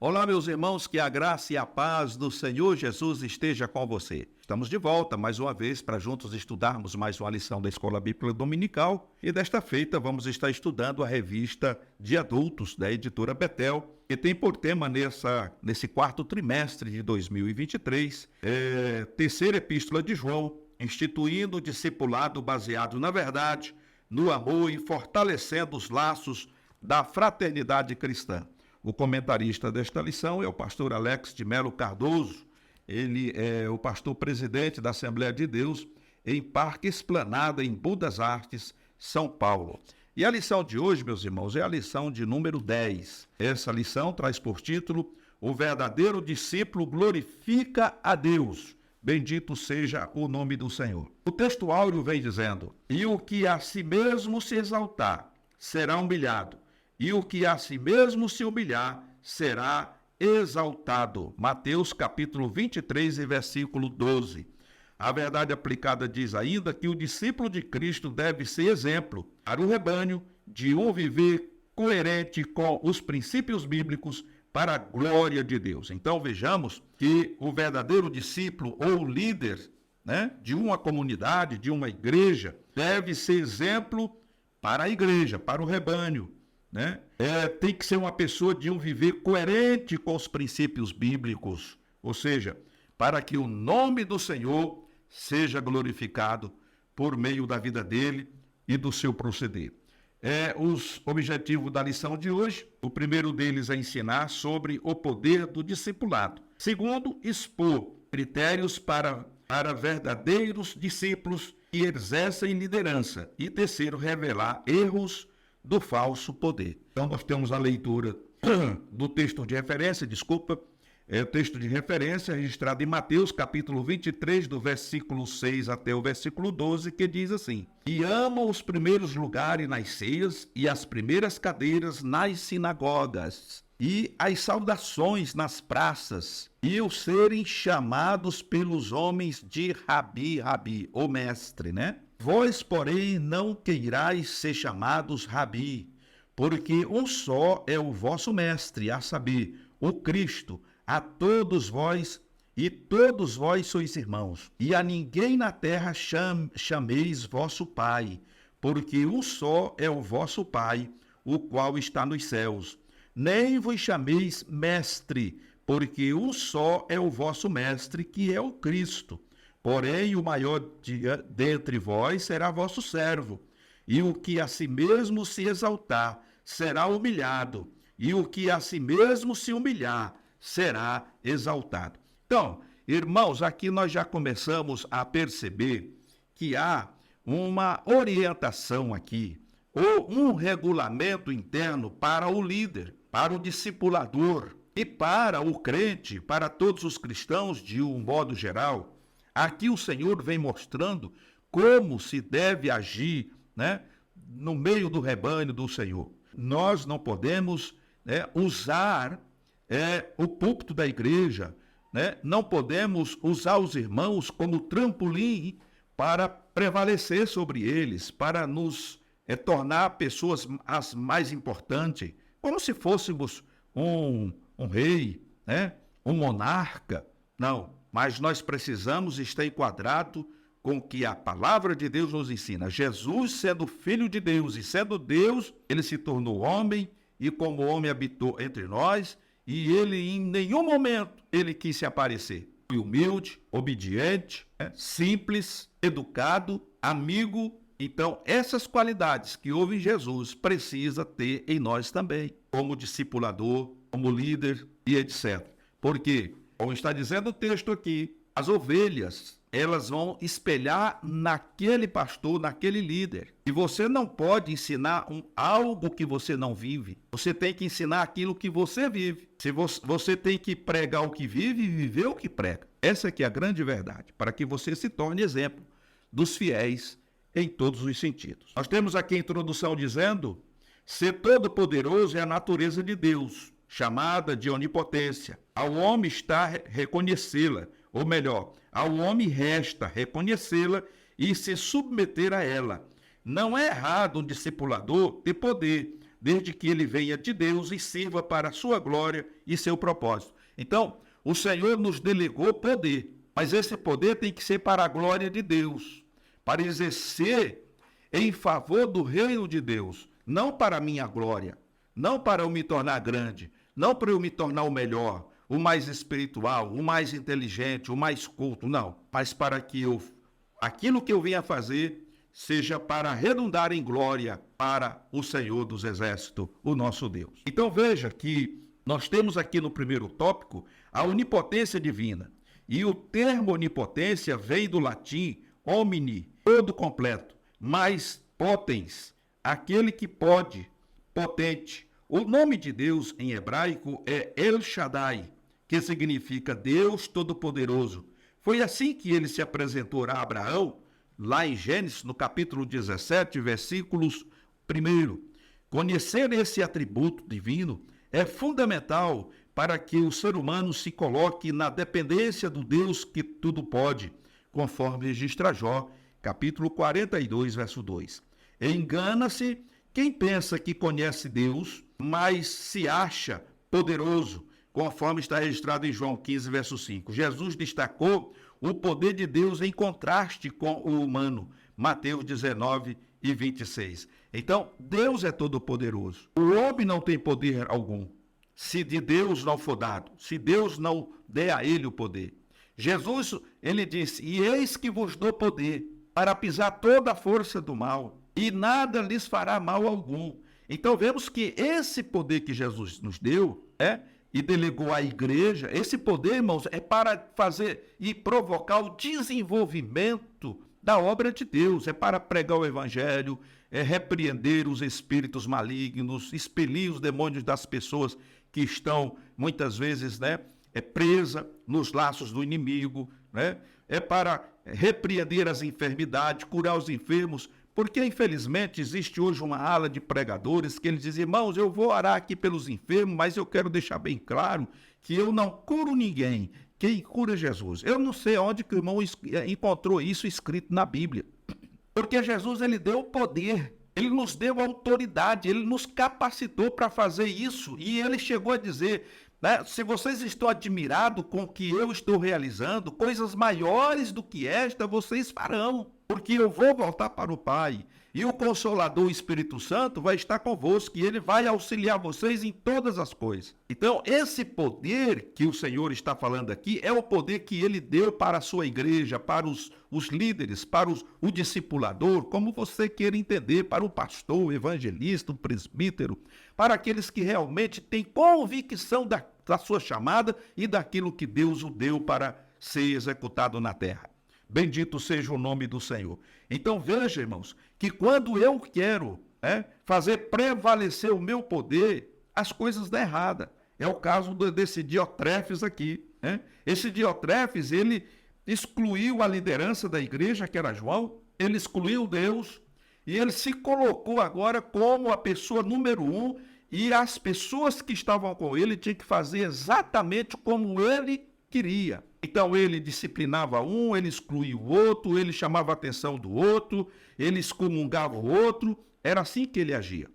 Olá, meus irmãos, que a graça e a paz do Senhor Jesus esteja com você. Estamos de volta mais uma vez para juntos estudarmos mais uma lição da Escola Bíblica Dominical e desta feita vamos estar estudando a revista de adultos da editora Betel, que tem por tema nesse quarto trimestre de 2023, terceira epístola de João, instituindo o discipulado baseado na verdade, no amor e fortalecendo os laços da fraternidade cristã. O comentarista desta lição é o pastor Alex de Melo Cardoso. Ele é o pastor presidente da Assembleia de Deus em Parque Esplanada, em Budas Artes, São Paulo. E a lição de hoje, meus irmãos, é a lição de número 10. Essa lição traz por título: O verdadeiro discípulo glorifica a Deus. Bendito seja o nome do Senhor. O texto áureo vem dizendo: E o que a si mesmo se exaltar será humilhado, e o que a si mesmo se humilhar será exaltado. Mateus capítulo 23 e versículo 12. A verdade aplicada diz ainda que o discípulo de Cristo deve ser exemplo para o rebanho de um viver coerente com os princípios bíblicos para a glória de Deus. Então vejamos que o verdadeiro discípulo ou líder, de uma comunidade, de uma igreja, deve ser exemplo para a igreja, para o rebanho. Tem que ser uma pessoa de um viver coerente com os princípios bíblicos, ou seja, para que o nome do Senhor seja glorificado por meio da vida dele e do seu proceder. Os objetivos da lição de hoje: o primeiro deles é ensinar sobre o poder do discipulado. Segundo, expor critérios para verdadeiros discípulos que exercem liderança. E terceiro, revelar erros do falso poder. Então nós temos a leitura do texto de referência, o texto de referência registrado em Mateus capítulo 23, do versículo 6 até o versículo 12, que diz assim: E amam os primeiros lugares nas ceias e as primeiras cadeiras nas sinagogas e as saudações nas praças e os serem chamados pelos homens de Rabi, Rabi, o mestre, Vós, porém, não queirais ser chamados Rabi, porque um só é o vosso mestre, a saber, o Cristo. A todos vós, e todos vós sois irmãos, e a ninguém na terra chameis vosso Pai, porque um só é o vosso Pai, o qual está nos céus. Nem vos chameis mestre, porque um só é o vosso mestre, que é o Cristo. Porém, o maior dentre vós será vosso servo, e o que a si mesmo se exaltar será humilhado, e o que a si mesmo se humilhar será exaltado. Então, irmãos, aqui nós já começamos a perceber que há uma orientação aqui, ou um regulamento interno para o líder, para o discipulador e para o crente, para todos os cristãos de um modo geral. Aqui o Senhor vem mostrando como se deve agir, no meio do rebanho do Senhor. Nós não podemos usar o púlpito da igreja, não podemos usar os irmãos como trampolim para prevalecer sobre eles, para nos tornar pessoas as mais importantes, como se fôssemos um rei, um monarca. Não. Mas nós precisamos estar enquadrado com o que a palavra de Deus nos ensina. Jesus, sendo filho de Deus e sendo Deus, ele se tornou homem e como homem habitou entre nós, e ele em nenhum momento ele quis se aparecer. Foi humilde, obediente, simples, educado, amigo. Então essas qualidades que houve em Jesus precisa ter em nós também, como discipulador, como líder e etc. Por quê? Como está dizendo o texto aqui, as ovelhas, elas vão espelhar naquele pastor, naquele líder. E você não pode ensinar algo que você não vive. Você tem que ensinar aquilo que você vive. Você tem que pregar o que vive e viver o que prega. Essa aqui é a grande verdade, para que você se torne exemplo dos fiéis em todos os sentidos. Nós temos aqui a introdução dizendo: ser todo-poderoso é a natureza de Deus, chamada de onipotência. Ao homem está reconhecê-la, ou melhor, ao homem resta reconhecê-la e se submeter a ela. Não é errado um discipulador ter poder, desde que ele venha de Deus e sirva para a sua glória e seu propósito. Então, o Senhor nos delegou poder, mas esse poder tem que ser para a glória de Deus, para exercer em favor do reino de Deus, não para a minha glória, não para eu me tornar grande, não para eu me tornar o melhor, o mais espiritual, o mais inteligente, o mais culto, não, mas para que aquilo que eu venha fazer seja para redundar em glória para o Senhor dos Exércitos, o nosso Deus. Então veja que nós temos aqui no primeiro tópico a onipotência divina. E o termo onipotência vem do latim omni, todo completo, mais potens, aquele que pode, potente. O nome de Deus em hebraico é El Shaddai, que significa Deus Todo-Poderoso. Foi assim que ele se apresentou a Abraão, lá em Gênesis, no capítulo 17, versículos 1. Conhecer esse atributo divino é fundamental para que o ser humano se coloque na dependência do Deus que tudo pode, conforme registra Jó, capítulo 42, verso 2. Engana-se quem pensa que conhece Deus, mas se acha poderoso, conforme está registrado em João 15, verso 5. Jesus destacou o poder de Deus em contraste com o humano, Mateus 19 e 26. Então, Deus é todo-poderoso. O homem não tem poder algum, se de Deus não for dado, se Deus não der a ele o poder. Jesus, ele disse, e eis que vos dou poder para pisar toda a força do mal, e nada lhes fará mal algum. Então, vemos que esse poder que Jesus nos deu, e delegou à igreja, esse poder, irmãos, é para fazer e provocar o desenvolvimento da obra de Deus, é para pregar o evangelho, é repreender os espíritos malignos, expelir os demônios das pessoas que estão, muitas vezes, presa nos laços do inimigo, é para repreender as enfermidades, curar os enfermos, porque, infelizmente, existe hoje uma ala de pregadores que eles dizem, irmãos, eu vou orar aqui pelos enfermos, mas eu quero deixar bem claro que eu não curo ninguém. Quem cura é Jesus. Eu não sei onde que o irmão encontrou isso escrito na Bíblia. Porque Jesus, ele deu o poder, ele nos deu a autoridade, ele nos capacitou para fazer isso. E ele chegou a dizer, se vocês estão admirados com o que eu estou realizando, coisas maiores do que esta vocês farão. Porque eu vou voltar para o Pai, e o Consolador, o Espírito Santo, vai estar convosco, e ele vai auxiliar vocês em todas as coisas. Então, esse poder que o Senhor está falando aqui, é o poder que ele deu para a sua igreja, para os líderes, para o discipulador, como você queira entender, para o pastor, o evangelista, o presbítero, para aqueles que realmente têm convicção da sua chamada e daquilo que Deus o deu para ser executado na terra. Bendito seja o nome do Senhor. Então veja, irmãos, que quando eu quero fazer prevalecer o meu poder, as coisas dão errada. É o caso desse Diotrefes aqui. Esse Diotrefes, ele excluiu a liderança da igreja, que era João, ele excluiu Deus, e ele se colocou agora como a pessoa número 1, e as pessoas que estavam com ele tinham que fazer exatamente como ele queria. Então ele disciplinava um, ele excluía o outro, ele chamava a atenção do outro, ele excomungava o outro, era assim que ele agia.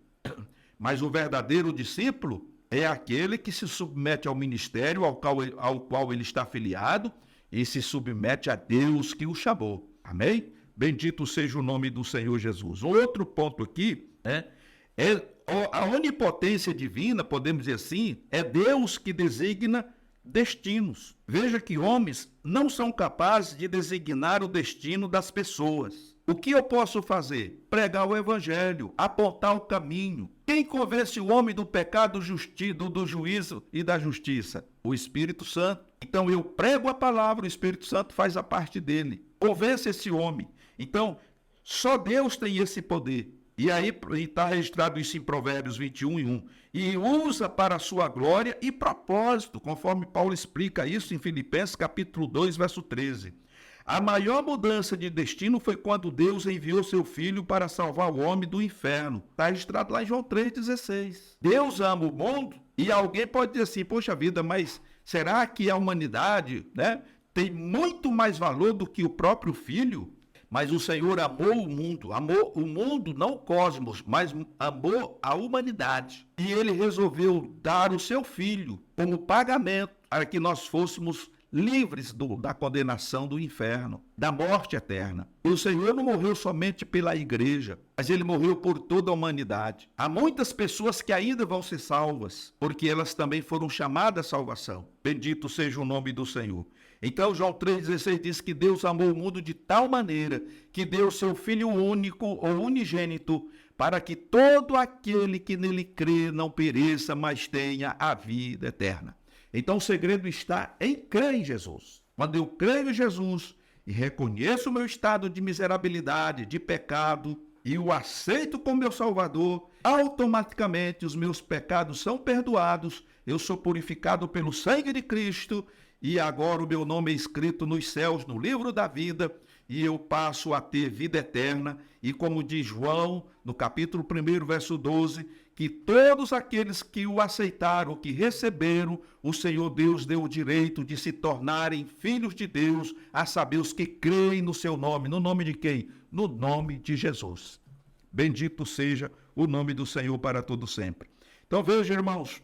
Mas o verdadeiro discípulo é aquele que se submete ao ministério ao qual ele está afiliado e se submete a Deus que o chamou. Amém? Bendito seja o nome do Senhor Jesus. Um outro ponto aqui é a onipotência divina, podemos dizer assim, é Deus que designa destinos. Veja que homens não são capazes de designar o destino das pessoas. O que eu posso fazer? Pregar o evangelho, apontar o caminho. Quem convence o homem do pecado, do juízo e da justiça? O Espírito Santo. Então eu prego a palavra, o Espírito Santo faz a parte dele. Convence esse homem. Então, só Deus tem esse poder. E aí está registrado isso em Provérbios 21:1. E usa para a sua glória e propósito, conforme Paulo explica isso em Filipenses capítulo 2, verso 13. A maior mudança de destino foi quando Deus enviou seu Filho para salvar o homem do inferno. Está registrado lá em João 3,16. Deus ama o mundo e alguém pode dizer assim, poxa vida, mas será que a humanidade tem muito mais valor do que o próprio Filho? Mas o Senhor amou o mundo, não o cosmos, mas amou a humanidade. E ele resolveu dar o seu filho como pagamento para que nós fôssemos livres da condenação do inferno, da morte eterna. E o Senhor não morreu somente pela igreja, mas ele morreu por toda a humanidade. Há muitas pessoas que ainda vão ser salvas, porque elas também foram chamadas à salvação. Bendito seja o nome do Senhor. Então, João 3,16 diz que Deus amou o mundo de tal maneira que deu seu Filho único ou unigênito para que todo aquele que nele crê não pereça, mas tenha a vida eterna. Então, o segredo está em crer em Jesus. Quando eu creio em Jesus e reconheço o meu estado de miserabilidade, de pecado, e o aceito como meu Salvador, automaticamente os meus pecados são perdoados, eu sou purificado pelo sangue de Cristo, e agora o meu nome é escrito nos céus, no livro da vida, e eu passo a ter vida eterna. E como diz João, no capítulo 1, verso 12, que todos aqueles que o aceitaram, que receberam, o Senhor Deus deu o direito de se tornarem filhos de Deus, a saber, os que creem no seu nome. No nome de quem? No nome de Jesus. Bendito seja o nome do Senhor para todo sempre. Então veja, irmãos,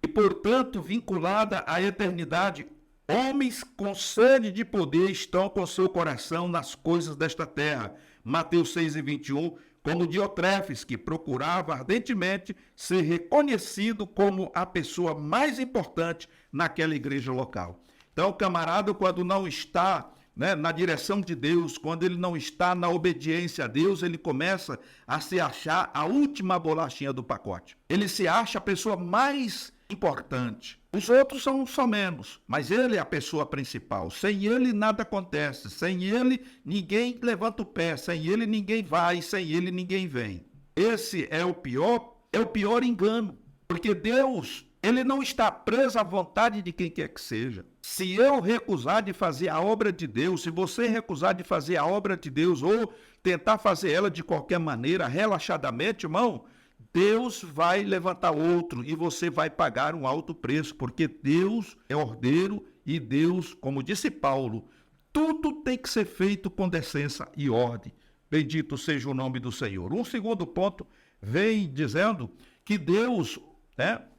e portanto, vinculada à eternidade, homens com sede de poder estão com seu coração nas coisas desta terra. Mateus 6:21, como Diotrefes, que procurava ardentemente ser reconhecido como a pessoa mais importante naquela igreja local. Então, o camarada, quando não está na direção de Deus, quando ele não está na obediência a Deus, ele começa a se achar a última bolachinha do pacote. Ele se acha a pessoa mais importante. Os outros são só menos, mas ele é a pessoa principal. Sem ele nada acontece, sem ele ninguém levanta o pé, sem ele ninguém vai, sem ele ninguém vem. Esse é o pior engano, porque Deus, ele não está preso à vontade de quem quer que seja. Se eu recusar de fazer a obra de Deus, se você recusar de fazer a obra de Deus ou tentar fazer ela de qualquer maneira, relaxadamente, irmão, Deus vai levantar outro e você vai pagar um alto preço, porque Deus é ordeiro e Deus, como disse Paulo, tudo tem que ser feito com decência e ordem. Bendito seja o nome do Senhor. Um segundo ponto vem dizendo que Deus,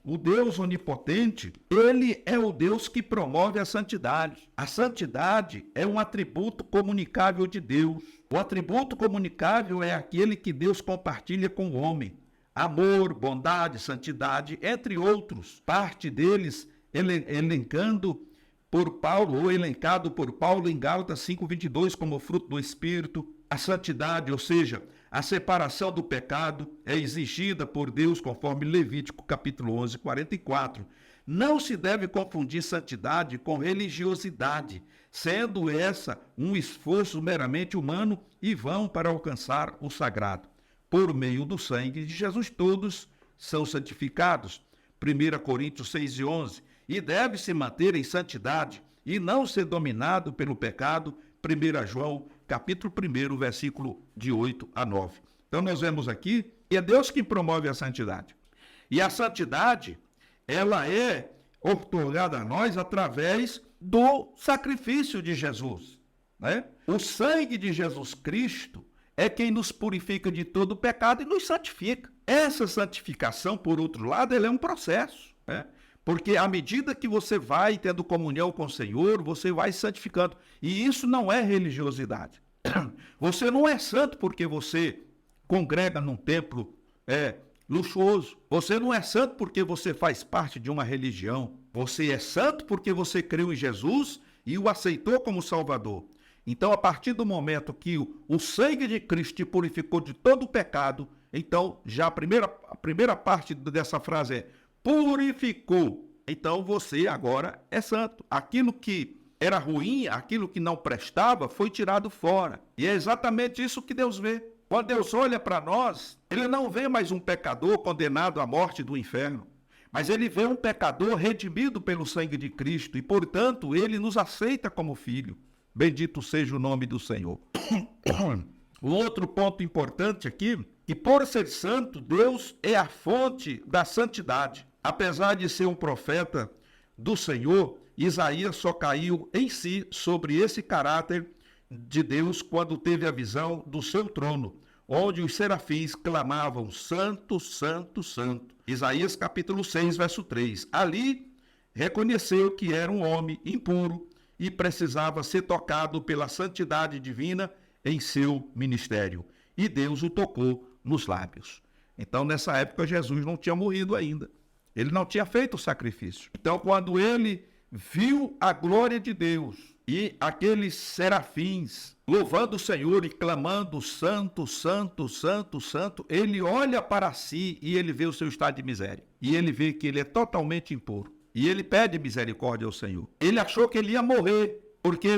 o Deus onipotente, ele é o Deus que promove a santidade. A santidade é um atributo comunicável de Deus. O atributo comunicável é aquele que Deus compartilha com o homem. Amor, bondade, santidade, entre outros. Parte deles elencado por Paulo em Gálatas 5:22 como fruto do Espírito. A santidade, ou seja, a separação do pecado, é exigida por Deus conforme Levítico capítulo 11:44. Não se deve confundir santidade com religiosidade, sendo essa um esforço meramente humano e vão para alcançar o sagrado. Por meio do sangue de Jesus, todos são santificados. 1 Coríntios 6:11. E deve se manter em santidade e não ser dominado pelo pecado. 1 João, capítulo 1, versículo de 8 a 9. Então, nós vemos aqui que é Deus que promove a santidade. E a santidade, ela é outorgada a nós através do sacrifício de Jesus. O sangue de Jesus Cristo é quem nos purifica de todo o pecado e nos santifica. Essa santificação, por outro lado, ela é um processo, porque à medida que você vai tendo comunhão com o Senhor, você vai se santificando. E isso não é religiosidade. Você não é santo porque você congrega num templo luxuoso. Você não é santo porque você faz parte de uma religião. Você é santo porque você creu em Jesus e o aceitou como Salvador. Então, a partir do momento que o sangue de Cristo te purificou de todo o pecado, então, já a primeira parte dessa frase é purificou. Então, você agora é santo. Aquilo que era ruim, aquilo que não prestava, foi tirado fora. E é exatamente isso que Deus vê. Quando Deus olha para nós, ele não vê mais um pecador condenado à morte do inferno, mas ele vê um pecador redimido pelo sangue de Cristo e, portanto, ele nos aceita como filho. Bendito seja o nome do Senhor. Um outro ponto importante aqui, que por ser santo, Deus é a fonte da santidade. Apesar de ser um profeta do Senhor, Isaías só caiu em si sobre esse caráter de Deus quando teve a visão do seu trono, onde os serafins clamavam: Santo, Santo, Santo. Isaías capítulo 6, verso 3. Ali reconheceu que era um homem impuro e precisava ser tocado pela santidade divina em seu ministério. E Deus o tocou nos lábios. Então, nessa época, Jesus não tinha morrido ainda. Ele não tinha feito o sacrifício. Então, quando ele viu a glória de Deus e aqueles serafins louvando o Senhor e clamando: Santo, Santo, Santo, Santo, ele olha para si e ele vê o seu estado de miséria. E ele vê que ele é totalmente impuro. E ele pede misericórdia ao Senhor. Ele achou que ele ia morrer, porque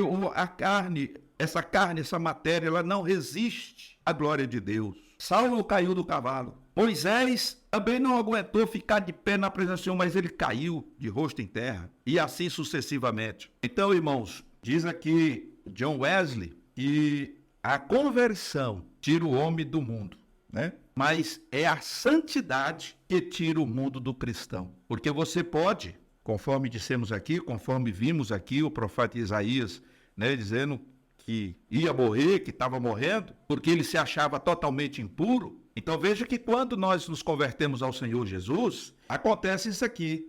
essa matéria, ela não resiste à glória de Deus. Saulo caiu do cavalo. Moisés também não aguentou ficar de pé na presença do Senhor, mas ele caiu de rosto em terra. E assim sucessivamente. Então, irmãos, diz aqui John Wesley que a conversão tira o homem do mundo, né? Mas é a santidade que tira o mundo do cristão. Porque você pode, conforme dissemos aqui, conforme vimos aqui o profeta Isaías, né, dizendo que ia morrer, que estava morrendo, porque ele se achava totalmente impuro. Então veja que quando nós nos convertemos ao Senhor Jesus, acontece isso aqui.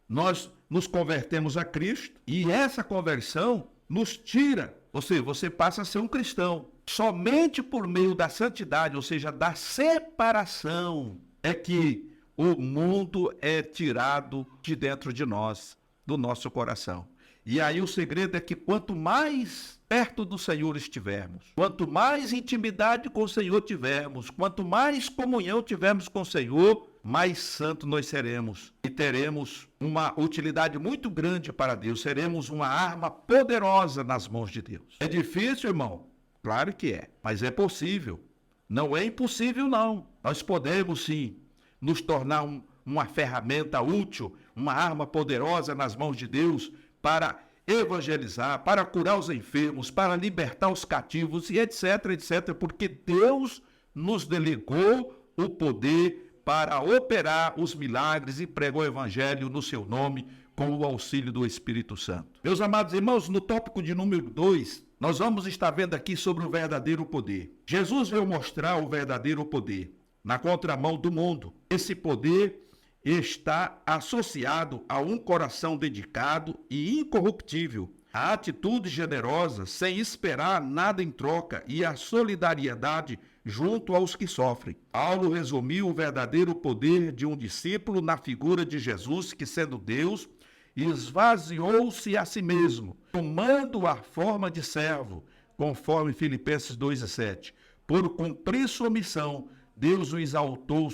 Nós nos convertemos a Cristo e essa conversão nos tira, ou seja, você passa a ser um cristão. Somente por meio da santidade, ou seja, da separação, é que o mundo é tirado de dentro de nós, do nosso coração. E aí o segredo é que quanto mais perto do Senhor estivermos, quanto mais intimidade com o Senhor tivermos, quanto mais comunhão tivermos com o Senhor, mais santo nós seremos e teremos uma utilidade muito grande para Deus, seremos uma arma poderosa nas mãos de Deus. É difícil, irmão? Claro que é, mas é possível. Não é impossível, não. Nós podemos, sim, nos tornar uma ferramenta útil, uma arma poderosa nas mãos de Deus para evangelizar, para curar os enfermos, para libertar os cativos e etc, etc, porque Deus nos delegou o poder para operar os milagres e pregar o evangelho no seu nome com o auxílio do Espírito Santo. Meus amados irmãos, no tópico de número 2, nós vamos estar vendo aqui sobre o verdadeiro poder. Jesus veio mostrar o verdadeiro poder na contramão do mundo. Esse poder está associado a um coração dedicado e incorruptível, a atitude generosa sem esperar nada em troca e a solidariedade junto aos que sofrem. Paulo resumiu o verdadeiro poder de um discípulo na figura de Jesus, que, sendo Deus, esvaziou-se a si mesmo, tomando a forma de servo, conforme Filipenses 2:7. Por cumprir sua missão, Deus o exaltou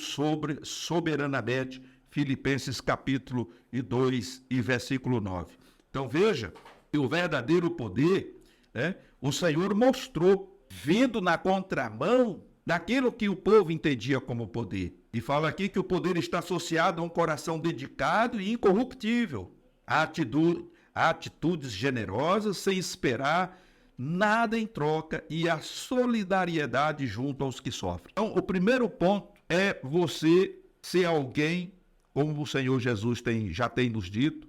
soberanamente, Filipenses capítulo 2 e versículo 9. Então veja que o verdadeiro poder, o Senhor mostrou, vindo na contramão daquilo que o povo entendia como poder. E fala aqui que o poder está associado a um coração dedicado e incorruptível, a atitudes generosas sem esperar nada em troca e a solidariedade junto aos que sofrem. Então, o primeiro ponto é você ser alguém, como o Senhor Jesus já tem nos dito,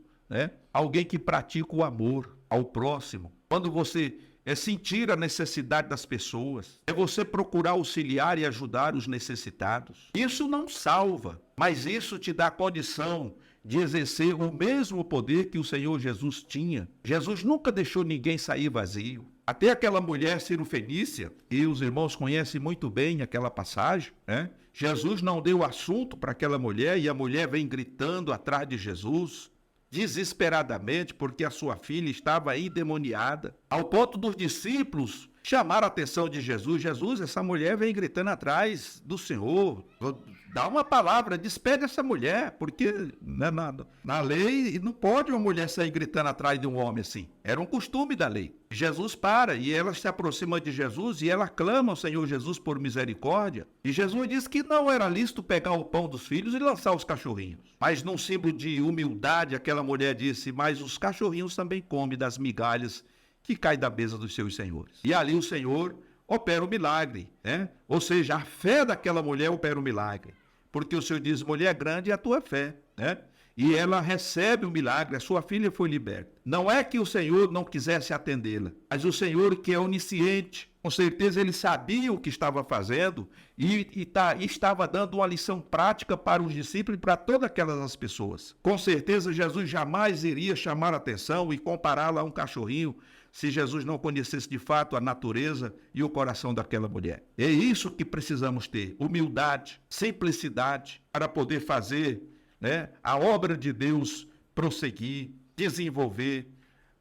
alguém que pratica o amor ao próximo. Quando você sentir a necessidade das pessoas, é você procurar auxiliar e ajudar os necessitados. Isso não salva, mas isso te dá condição de exercer o mesmo poder que o Senhor Jesus tinha. Jesus nunca deixou ninguém sair vazio. Até aquela mulher cirofenícia, e os irmãos conhecem muito bem aquela passagem, Jesus não deu assunto para aquela mulher e a mulher vem gritando atrás de Jesus, desesperadamente, porque a sua filha estava endemoniada, ao ponto dos discípulos chamar a atenção de Jesus. Jesus, essa mulher vem gritando atrás do Senhor, dá uma palavra, despede essa mulher, porque na lei não pode uma mulher sair gritando atrás de um homem assim, era um costume da lei. Jesus para e ela se aproxima de Jesus e ela clama ao Senhor Jesus por misericórdia, e Jesus diz que não era lícito pegar o pão dos filhos e lançar os cachorrinhos, mas num símbolo de humildade aquela mulher disse: mas os cachorrinhos também comem das migalhas que cai da mesa dos seus senhores. E ali o Senhor opera o milagre, Ou seja, a fé daquela mulher opera o milagre, porque o Senhor diz: mulher, grande é a tua fé, e ela recebe o milagre, a sua filha foi liberta. Não é que o Senhor não quisesse atendê-la, mas o Senhor, que é onisciente, com certeza ele sabia o que estava fazendo e estava dando uma lição prática para os discípulos e para todas aquelas pessoas. Com certeza Jesus jamais iria chamar a atenção e compará-la a um cachorrinho se Jesus não conhecesse de fato a natureza e o coração daquela mulher. É isso que precisamos ter: humildade, simplicidade, para poder fazer, a obra de Deus prosseguir, desenvolver,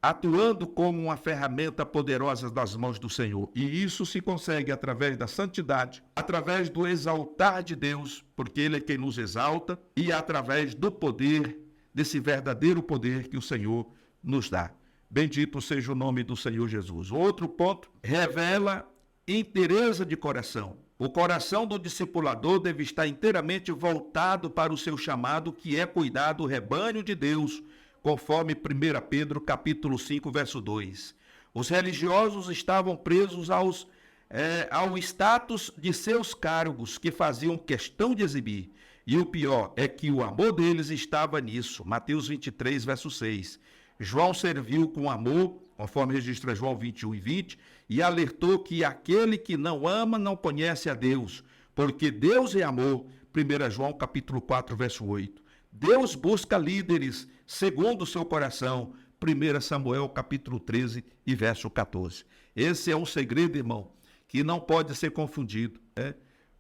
atuando como uma ferramenta poderosa das mãos do Senhor. E isso se consegue através da santidade, através do exaltar de Deus, porque Ele é quem nos exalta, e através do poder, desse verdadeiro poder que o Senhor nos dá. Bendito seja o nome do Senhor Jesus. Outro ponto: revela inteireza de coração. O coração do discipulador deve estar inteiramente voltado para o seu chamado, que é cuidar do rebanho de Deus, conforme 1 Pedro capítulo 5, verso 2. Os religiosos estavam presos ao status de seus cargos, que faziam questão de exibir. E o pior é que o amor deles estava nisso. Mateus 23, verso 6. João serviu com amor, conforme registra João 21 e 20, e alertou que aquele que não ama não conhece a Deus, porque Deus é amor. 1 João capítulo 4, verso 8. Deus busca líderes segundo o seu coração. 1 Samuel capítulo 13 e verso 14. Esse é um segredo, irmão, que não pode ser confundido.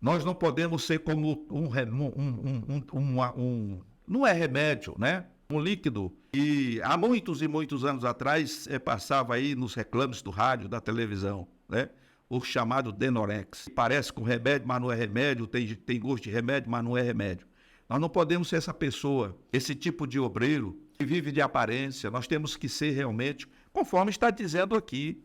Nós não podemos ser como não é remédio, um líquido. E há muitos e muitos anos atrás passava aí nos reclames do rádio, da televisão, o chamado Denorex. Parece com remédio, mas não é remédio, tem gosto de remédio, mas não é remédio. Nós não podemos ser essa pessoa, esse tipo de obreiro que vive de aparência. Nós temos que ser realmente, conforme está dizendo aqui,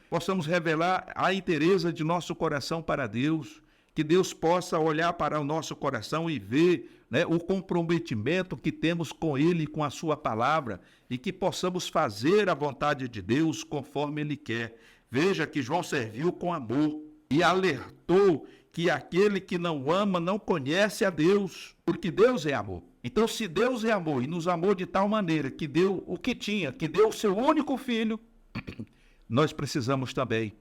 possamos revelar a inteireza de nosso coração para Deus, que Deus possa olhar para o nosso coração e ver o comprometimento que temos com Ele e com a sua palavra, e que possamos fazer a vontade de Deus conforme Ele quer. Veja que João serviu com amor e alertou que aquele que não ama não conhece a Deus, porque Deus é amor. Então, se Deus é amor e nos amou de tal maneira que deu o que tinha, que deu o seu único filho, nós precisamos também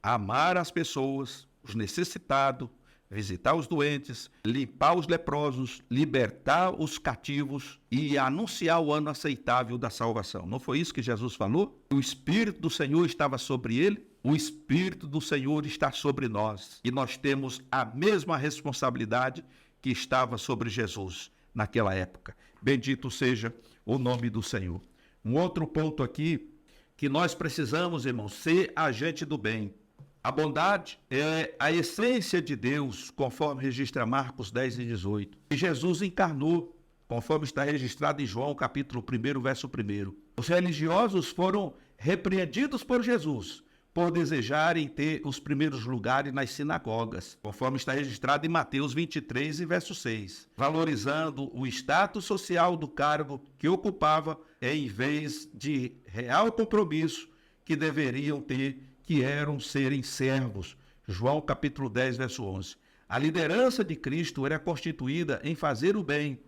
amar as pessoas, os necessitados, visitar os doentes, limpar os leprosos, libertar os cativos e anunciar o ano aceitável da salvação. Não foi isso que Jesus falou? O Espírito do Senhor estava sobre ele, o Espírito do Senhor está sobre nós. E nós temos a mesma responsabilidade que estava sobre Jesus naquela época. Bendito seja o nome do Senhor. Um outro ponto aqui, que nós precisamos, irmãos, ser agente do bem. A bondade é a essência de Deus, conforme registra Marcos 10 e 18. E Jesus encarnou, conforme está registrado em João, capítulo 1, verso 1. Os religiosos foram repreendidos por Jesus por desejarem ter os primeiros lugares nas sinagogas, conforme está registrado em Mateus 23 e verso 6, valorizando o status social do cargo que ocupava em vez de real compromisso que deveriam ter, que eram serem servos. João capítulo 10, verso 11. A liderança de Cristo era constituída em fazer o bem.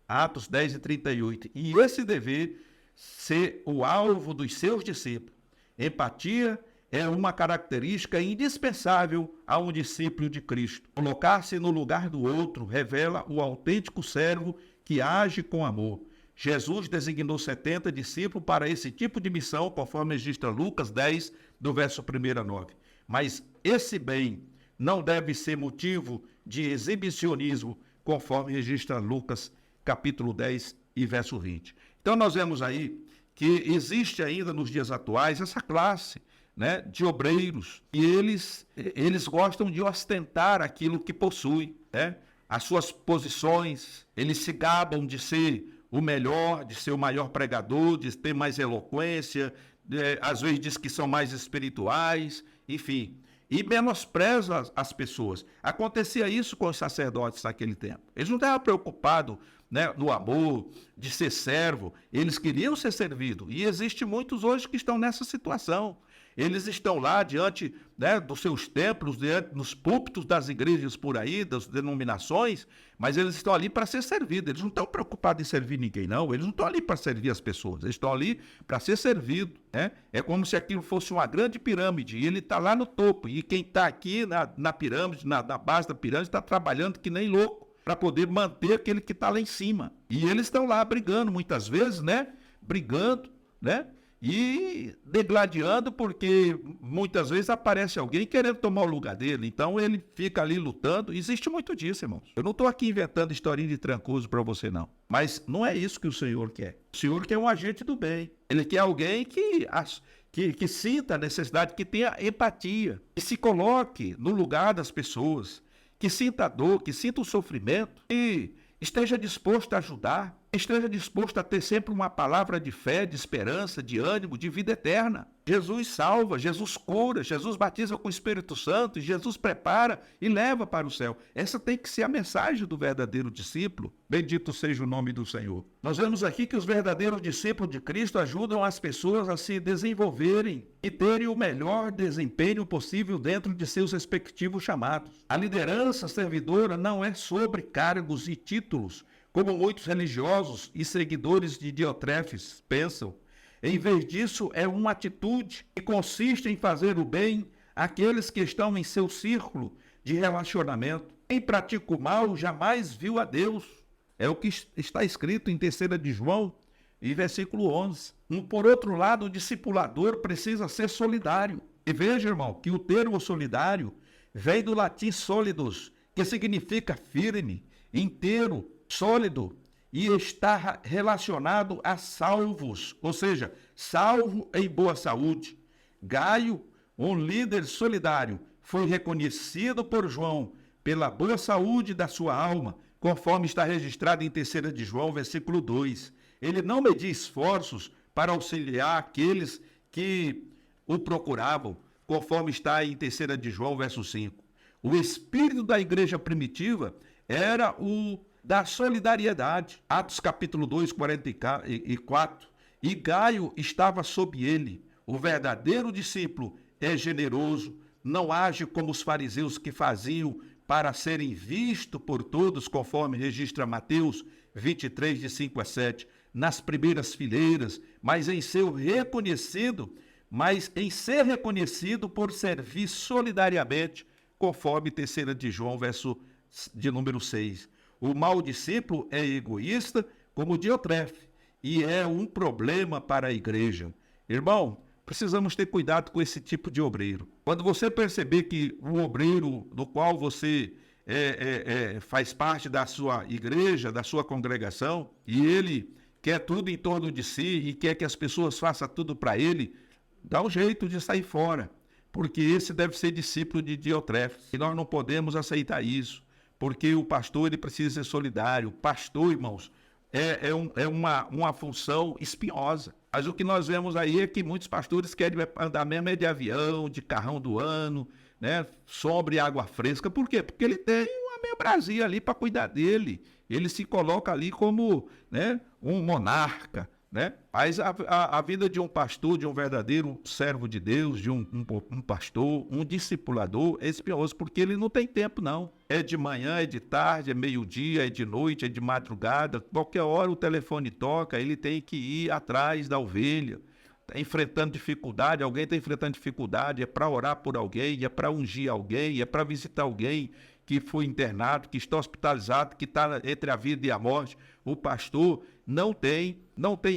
Atos 10 e 38. E esse dever ser o alvo dos seus discípulos. Empatia é uma característica indispensável a um discípulo de Cristo. Colocar-se no lugar do outro revela o autêntico servo que age com amor. Jesus designou 70 discípulos para esse tipo de missão, conforme registra Lucas 10, do verso 1 a 9. Mas esse bem não deve ser motivo de exibicionismo, conforme registra Lucas, capítulo 10 e verso 20. Então nós vemos aí que existe ainda nos dias atuais essa classe de obreiros, e eles gostam de ostentar aquilo que possuem, as suas posições. Eles se gabam de ser o melhor, de ser o maior pregador, de ter mais eloquência, às vezes diz que são mais espirituais, enfim, e menospreza as pessoas. Acontecia isso com os sacerdotes naquele tempo. Eles não estavam preocupados né, no amor, de ser servo. Eles queriam ser servidos. E existem muitos hoje que estão nessa situação. Eles estão lá diante, né, dos seus templos, diante nos púlpitos das igrejas por aí, das denominações, mas eles estão ali para ser servidos. Eles não estão preocupados em servir ninguém, não. Eles não estão ali para servir as pessoas. Eles estão ali para ser servido, né? É como se aquilo fosse uma grande pirâmide e ele está lá no topo. E quem está aqui na pirâmide, na base da pirâmide, está trabalhando que nem louco para poder manter aquele que está lá em cima. E eles estão lá brigando muitas vezes, né? Brigando, né? E degladiando, porque muitas vezes aparece alguém querendo tomar o lugar dele, então ele fica ali lutando. Existe muito disso, irmãos. Eu não estou aqui inventando historinha de Trancoso para você, não. Mas não é isso que o Senhor quer. O Senhor quer um agente do bem. Ele quer alguém que sinta a necessidade, que tenha empatia, que se coloque no lugar das pessoas, que sinta a dor, que sinta o sofrimento e esteja disposto a ajudar. Esteja disposto a ter sempre uma palavra de fé, de esperança, de ânimo, de vida eterna. Jesus salva, Jesus cura, Jesus batiza com o Espírito Santo, e Jesus prepara e leva para o céu. Essa tem que ser a mensagem do verdadeiro discípulo. Bendito seja o nome do Senhor. Nós vemos aqui que os verdadeiros discípulos de Cristo ajudam as pessoas a se desenvolverem e terem o melhor desempenho possível dentro de seus respectivos chamados. A liderança servidora não é sobre cargos e títulos, como muitos religiosos e seguidores de Diotrefes pensam. Em vez disso, é uma atitude que consiste em fazer o bem àqueles que estão em seu círculo de relacionamento. Quem pratica o mal jamais viu a Deus. É o que está escrito em 3 de João, e versículo 11. Por outro lado, o discipulador precisa ser solidário. E veja, irmão, que o termo solidário vem do latim solidos, que significa firme, inteiro, sólido, e está relacionado a salvos, ou seja, salvo em boa saúde. Gaio, um líder solidário, foi reconhecido por João pela boa saúde da sua alma, conforme está registrado em 3 de João, versículo 2. Ele não media esforços para auxiliar aqueles que o procuravam, conforme está em 3 de João, verso 5. O espírito da igreja primitiva era o da solidariedade. Atos capítulo 2, 44. E Gaio estava sob ele. O verdadeiro discípulo é generoso, não age como os fariseus que faziam para serem vistos por todos, conforme registra Mateus 23, de 5 a 7, nas primeiras fileiras, mas em ser reconhecido por servir solidariamente, conforme 3 de João, verso de número 6. O mau discípulo é egoísta, como Diotrefe, e é um problema para a igreja. Irmão, precisamos ter cuidado com esse tipo de obreiro. Quando você perceber que o obreiro do qual você faz parte da sua igreja, da sua congregação, e ele quer tudo em torno de si e quer que as pessoas façam tudo para ele, dá um jeito de sair fora, porque esse deve ser discípulo de Diotrefe, e nós não podemos aceitar isso. Porque o pastor ele precisa ser solidário. O pastor, irmãos, é uma função espinhosa. Mas o que nós vemos aí é que muitos pastores querem andar mesmo de avião, de carrão do ano, né? Sombra e água fresca. Por quê? Porque ele tem uma membresia ali para cuidar dele. Ele se coloca ali como, né, um monarca, né? Mas a vida de um pastor, de um verdadeiro servo de Deus, de um pastor, um discipulador, é espinhoso, porque ele não tem tempo, não. É de manhã, é de tarde, é meio-dia, é de noite, é de madrugada. Qualquer hora o telefone toca, ele tem que ir atrás da ovelha. Está enfrentando dificuldade, alguém está enfrentando dificuldade, é para orar por alguém, é para ungir alguém, é para visitar alguém que foi internado, que está hospitalizado, que está entre a vida e a morte. O pastor não tem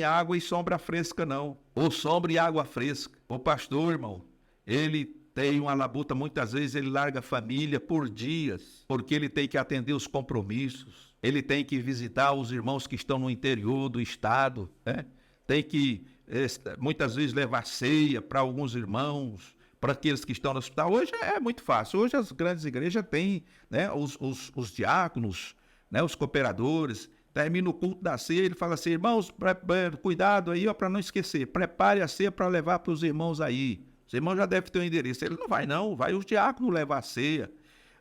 água e sombra fresca, não. Ou sombra e água fresca. O pastor, irmão, ele tem uma labuta, muitas vezes ele larga a família por dias, porque ele tem que atender os compromissos, ele tem que visitar os irmãos que estão no interior do estado, né? Tem que, muitas vezes, levar ceia para alguns irmãos, para aqueles que estão no hospital. Hoje é muito fácil. Hoje as grandes igrejas têm, né, os diáconos, né, os cooperadores. Termina o culto da ceia, ele fala assim: irmãos, cuidado aí, para não esquecer, prepare a ceia para levar para os irmãos aí. Os irmãos já devem ter o endereço. Ele não vai não, vai os diáconos levar a ceia.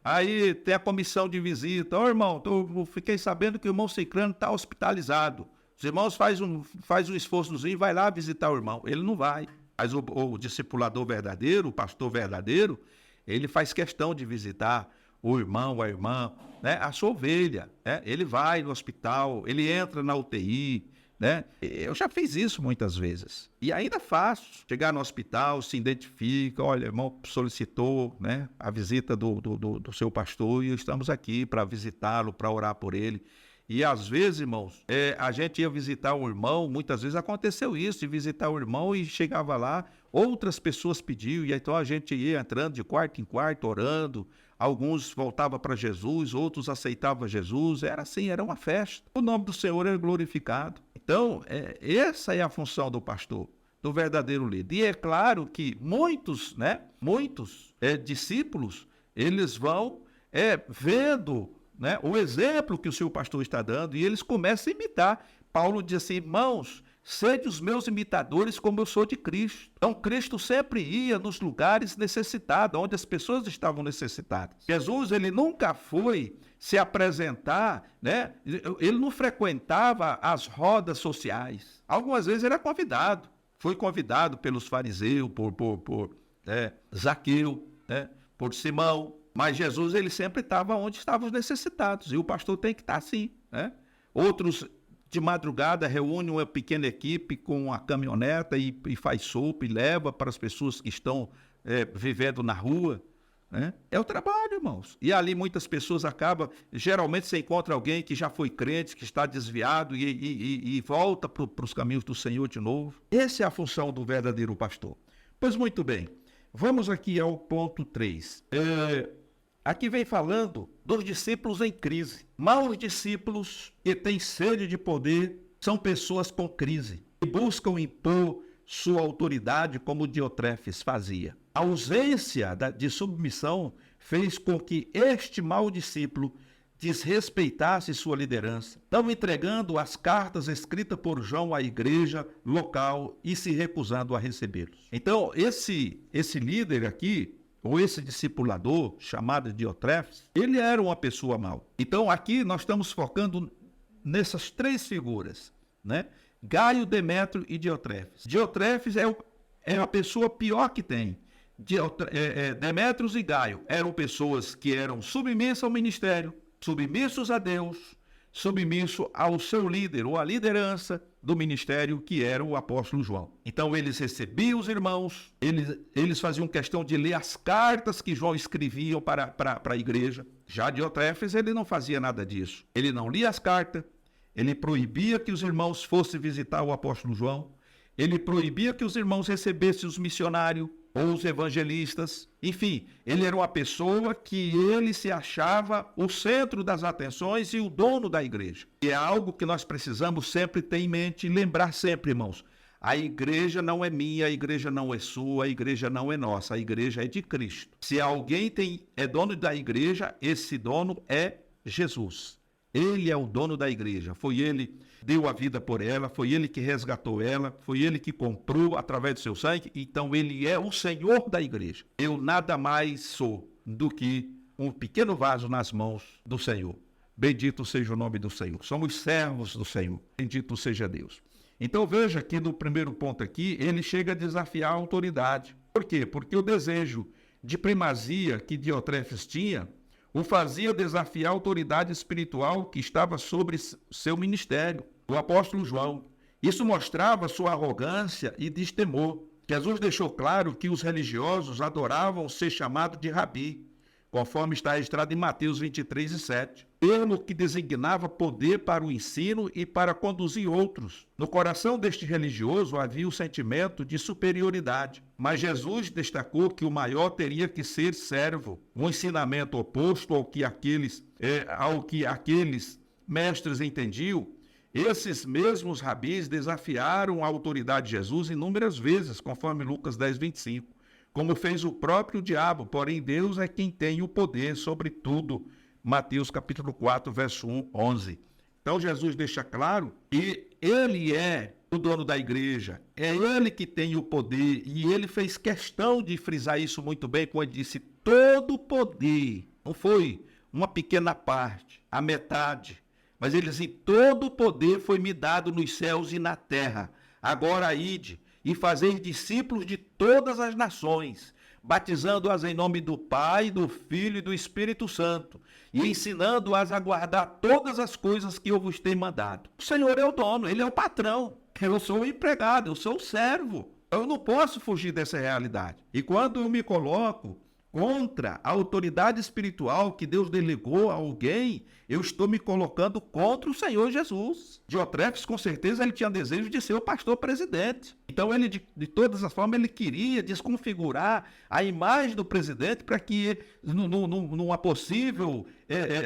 Aí tem a comissão de visita. Ô, irmão, eu fiquei sabendo que o irmão Cicrano está hospitalizado. Os irmãos faz um esforçozinho e vai lá visitar o irmão. Ele não vai. Mas o discipulador verdadeiro, o pastor verdadeiro, ele faz questão de visitar o irmão, a irmã, né? A sua ovelha, né? Ele vai no hospital, ele entra na UTI, né? Eu já fiz isso muitas vezes. E ainda faço. Chegar no hospital, se identifica, olha, irmão solicitou, né, a visita do seu pastor e estamos aqui para visitá-lo, para orar por ele. E às vezes, irmãos, a gente ia visitar um irmão, muitas vezes aconteceu isso, de visitar o irmão e chegava lá, outras pessoas pediam, e então a gente ia entrando de quarto em quarto, orando, alguns voltavam para Jesus, outros aceitavam Jesus, era assim, era uma festa. O nome do Senhor era glorificado. Então, essa é a função do pastor, do verdadeiro líder. E é claro que muitos discípulos, eles vão vendo, né, o exemplo que o seu pastor está dando, e eles começam a imitar. Paulo diz assim, irmãos, sede os meus imitadores como eu sou de Cristo. Então, Cristo sempre ia nos lugares necessitados, onde as pessoas estavam necessitadas. Jesus, ele nunca foi se apresentar, né? Ele não frequentava as rodas sociais. Algumas vezes ele era convidado. Foi convidado pelos fariseus, por Zaqueu, né? Por Simão. Mas Jesus, ele sempre estava onde estavam os necessitados. E o pastor tem que estar assim, né? Outros, de madrugada, reúne uma pequena equipe com uma caminhoneta e faz sopa e leva para as pessoas que estão vivendo na rua, né? É o trabalho, irmãos. E ali muitas pessoas acabam, geralmente você encontra alguém que já foi crente, que está desviado e volta para os caminhos do Senhor de novo. Essa é a função do verdadeiro pastor. Pois muito bem, vamos aqui ao ponto 3. Aqui vem falando dos discípulos em crise. Maus discípulos que têm sede de poder são pessoas com crise e buscam impor sua autoridade como Diotrefes fazia. A ausência de submissão fez com que este mau discípulo desrespeitasse sua liderança, não entregando as cartas escritas por João à igreja local e se recusando a recebê-los. Então, esse líder aqui, ou esse discipulador, chamado Diotrefes, ele era uma pessoa mau. Então, aqui nós estamos focando nessas três figuras, né? Gaio, Demétrio e Diotrefes. Diotrefes é a pessoa pior que tem. Demétrios e Gaio eram pessoas que eram submissas ao ministério, submissos a Deus, submisso ao seu líder, ou à liderança do ministério, que era o apóstolo João. Então, eles recebiam os irmãos, eles faziam questão de ler as cartas que João escrevia para a igreja. Já Diotrefes, ele não fazia nada disso. Ele não lia as cartas, ele proibia que os irmãos fossem visitar o apóstolo João, ele proibia que os irmãos recebessem os missionários ou os evangelistas. Enfim, ele era uma pessoa que ele se achava o centro das atenções e o dono da igreja. E é algo que nós precisamos sempre ter em mente e lembrar sempre, irmãos. A igreja não é minha, a igreja não é sua, a igreja não é nossa, a igreja é de Cristo. Se alguém é dono da igreja, esse dono é Jesus. Ele é o dono da igreja, foi ele que deu a vida por ela, foi ele que resgatou ela, foi ele que comprou através do seu sangue, então ele é o Senhor da igreja. Eu nada mais sou do que um pequeno vaso nas mãos do Senhor. Bendito seja o nome do Senhor. Somos servos do Senhor. Bendito seja Deus. Então veja que no primeiro ponto aqui, ele chega a desafiar a autoridade. Por quê? Porque o desejo de primazia que Diotrefes tinha o fazia desafiar a autoridade espiritual que estava sobre seu ministério, o apóstolo João. Isso mostrava sua arrogância e destemor. Jesus deixou claro que os religiosos adoravam ser chamados de rabi, conforme está registrado em Mateus 23:7, termo que designava poder para o ensino e para conduzir outros. No coração deste religioso havia o sentimento de superioridade, mas Jesus destacou que o maior teria que ser servo, um ensinamento oposto ao que aqueles mestres entendiam. Esses mesmos rabis desafiaram a autoridade de Jesus inúmeras vezes, conforme Lucas 10:25. Como fez o próprio diabo, porém Deus é quem tem o poder sobre tudo. Mateus capítulo 4, verso 11. Então Jesus deixa claro que ele é o dono da igreja, é ele que tem o poder, e ele fez questão de frisar isso muito bem quando ele disse: todo poder Não foi uma pequena parte, a metade. Mas ele diz assim, todo o poder foi me dado nos céus e na terra. Agora ide e fazer discípulos de todas as nações, batizando-as em nome do Pai, do Filho e do Espírito Santo, e ensinando-as a guardar todas as coisas que eu vos tenho mandado. O Senhor é o dono, Ele é o patrão. Eu sou o empregado, eu sou o servo. Eu não posso fugir dessa realidade. E quando eu me coloco contra a autoridade espiritual que Deus delegou a alguém, eu estou me colocando contra o Senhor Jesus. Diotrefes, com certeza, ele tinha desejo de ser o pastor presidente. Então, ele, de todas as formas, ele queria desconfigurar a imagem do presidente para que, numa possível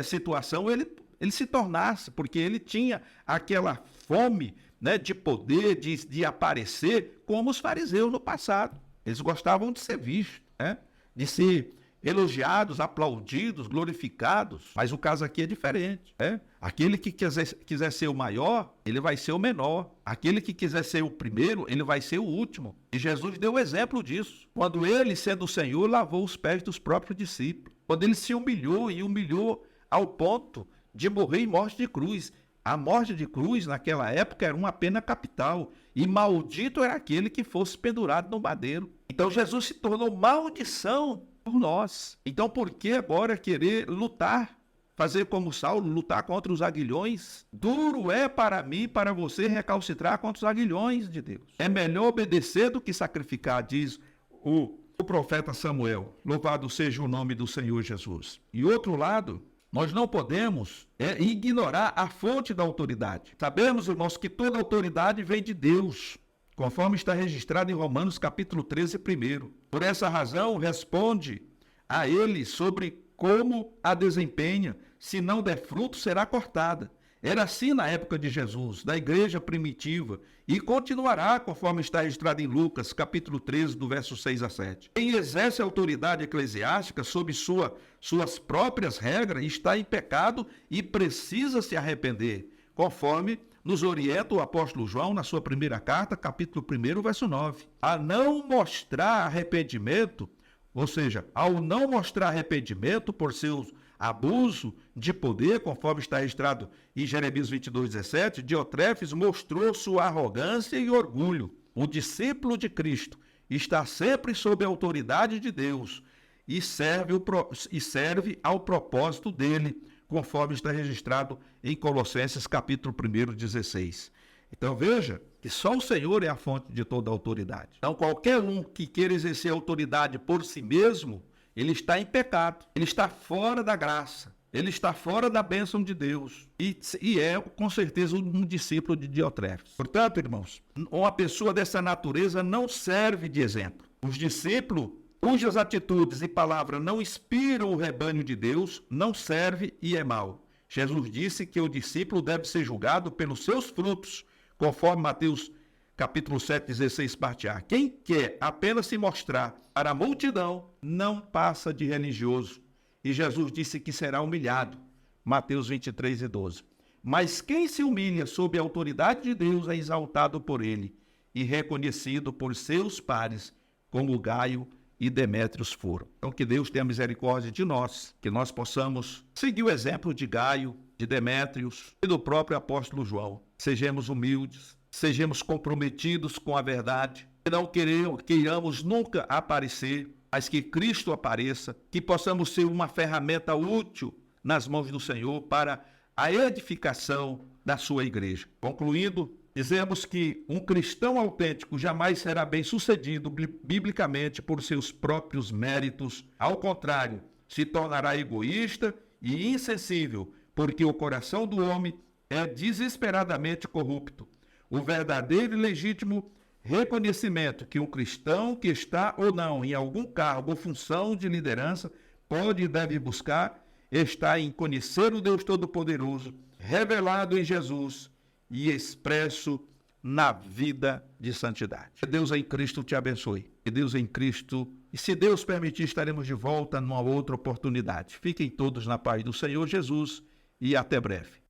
situação, ele se tornasse, porque ele tinha aquela fome, né, de poder, de aparecer, como os fariseus no passado. Eles gostavam de ser vistos, né? De ser elogiados, aplaudidos, glorificados. Mas o caso aqui é diferente. Aquele que quiser ser o maior, ele vai ser o menor. Aquele que quiser ser o primeiro, ele vai ser o último. E Jesus deu exemplo disso. Quando ele, sendo o Senhor, lavou os pés dos próprios discípulos. Quando ele se humilhou e humilhou ao ponto de morrer em morte de cruz. A morte de cruz, naquela época, era uma pena capital. E maldito era aquele que fosse pendurado no madeiro. Então, Jesus se tornou maldição por nós. Então, por que agora querer lutar? Fazer como Saulo, lutar contra os aguilhões? Duro é para mim, para você, recalcitrar contra os aguilhões de Deus. É melhor obedecer do que sacrificar, diz o profeta Samuel. Louvado seja o nome do Senhor Jesus. E outro lado, nós não podemos ignorar a fonte da autoridade. Sabemos, irmãos, que toda autoridade vem de Deus, conforme está registrado em Romanos capítulo 13, 1. Por essa razão, responde a ele sobre como a desempenha. Se não der fruto, será cortada. Era assim na época de Jesus, da igreja primitiva, e continuará, conforme está registrado em Lucas, capítulo 13, do verso 6 a 7. Quem exerce a autoridade eclesiástica sob suas próprias regras está em pecado e precisa se arrepender, conforme nos orienta o apóstolo João na sua primeira carta, capítulo 1, verso 9. A não mostrar arrependimento, ou seja, ao não mostrar arrependimento por seus abuso de poder, conforme está registrado em Jeremias 22, 17, Diotrefes mostrou sua arrogância e orgulho. O discípulo de Cristo está sempre sob a autoridade de Deus e serve ao propósito dele, conforme está registrado em Colossenses capítulo 1, 16. Então veja que só o Senhor é a fonte de toda a autoridade. Então qualquer um que queira exercer autoridade por si mesmo, ele está em pecado, ele está fora da graça, ele está fora da bênção de Deus e é, com certeza, um discípulo de Diotrefes. Portanto, irmãos, uma pessoa dessa natureza não serve de exemplo. Os discípulos cujas atitudes e palavras não inspiram o rebanho de Deus não serve e é mau. Jesus disse que o discípulo deve ser julgado pelos seus frutos, conforme Mateus capítulo 7, 16, parte A. Quem quer apenas se mostrar para a multidão, não passa de religioso. E Jesus disse que será humilhado. Mateus 23 e 12. Mas quem se humilha sob a autoridade de Deus é exaltado por ele e reconhecido por seus pares, como Gaio e Demétrios foram. Então que Deus tenha misericórdia de nós, que nós possamos seguir o exemplo de Gaio, de Demétrios e do próprio apóstolo João. Sejamos humildes, sejamos comprometidos com a verdade, que não queiramos nunca aparecer, mas que Cristo apareça, que possamos ser uma ferramenta útil nas mãos do Senhor para a edificação da sua igreja. Concluindo, dizemos que um cristão autêntico jamais será bem-sucedido biblicamente por seus próprios méritos. Ao contrário, se tornará egoísta e insensível, porque o coração do homem é desesperadamente corrupto. O verdadeiro e legítimo reconhecimento que um cristão que está ou não em algum cargo ou função de liderança pode e deve buscar está em conhecer o Deus Todo-Poderoso, revelado em Jesus e expresso na vida de santidade. Que Deus em Cristo te abençoe. Que Deus em Cristo, e se Deus permitir, estaremos de volta numa outra oportunidade. Fiquem todos na paz do Senhor Jesus e até breve.